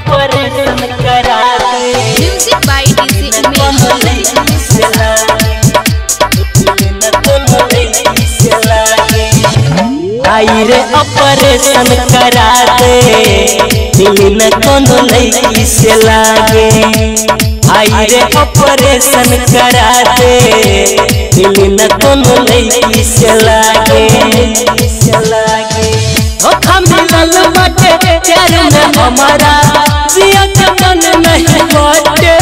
Operation करा दे। Music by DJ आई रे operation करा दे, दिल न कोनो लड़की से लागे। आई रे ऑपरेशन करा दे, दिल न कोनो लड़की से लागे। धोखा मिलल बाटे प्यार में हमारा, जिया के मन नहीं बाटे।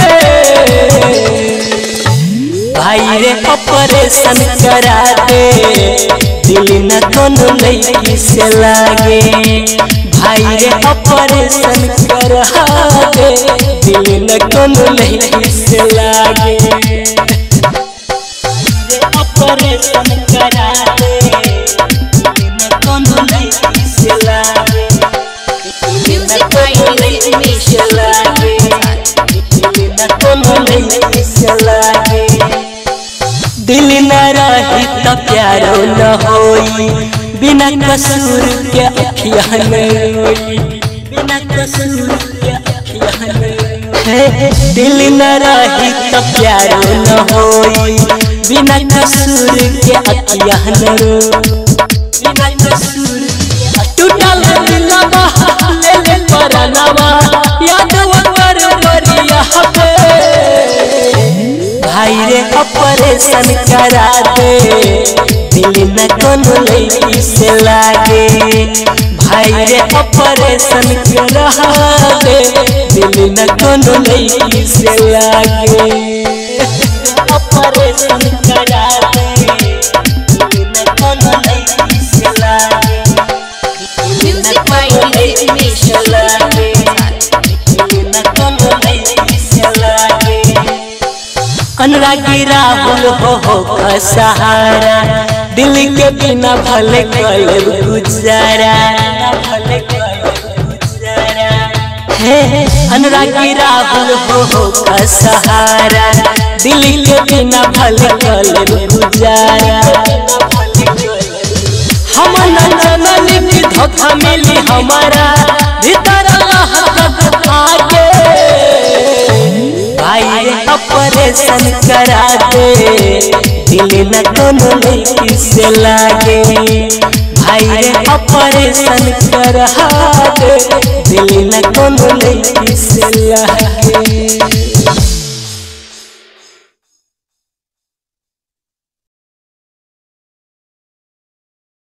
भाई रे ऑपरेशन करा दे, दिल न कोनो लड़की से लागे। भाई रे ऑपरेशन करा दे, दिल न कोनो लड़की से लागे। ऑपरेशन करा दे, दिल न कोनो लड़की से लागे। म्यूजिक बाय डीजे लागे, दिल न कोनो लड़की से लागे। दिल न रही तो प्यारो न होई, बिना कसूर के अखियाँ न रोई। बिना कसूर के अखियाँ न रोई। दिल न रही तो प्यारो न होई, बिना कसूर के अखियाँ न रोई। बिना कसूर टूटल दिलवा ले ले परनवा, याद वकर परिया पे। भाई रे ऑपरेशन करा दे, दिल न कोनो लड़की से लागे। भाई रे ऑपरेशन करा दे, दिल न कोनो लड़की से लागे। ऑपरेशन करा दे, दिल न कोनो लड़की से लागे। म्यूजिक बाय डीजे लागे, दिल न कोनो लड़की से लागे। अनुरागी राहुल हो का सहारा, दिल के बिना भले कल गुजारा। भले गुजारा है अनुरागी राहुल हो का सहारा, दिल के बिना भले कल गुजारा। हम न जानली कि धोखा मिली हमारा, भीतर लहक आगे। भाई ऑपरेशन करा दे, दिल न कोनो लड़की से लागे। भाई रे ऑपरेशन करा दे, दिल न कोनो लड़की से लागे।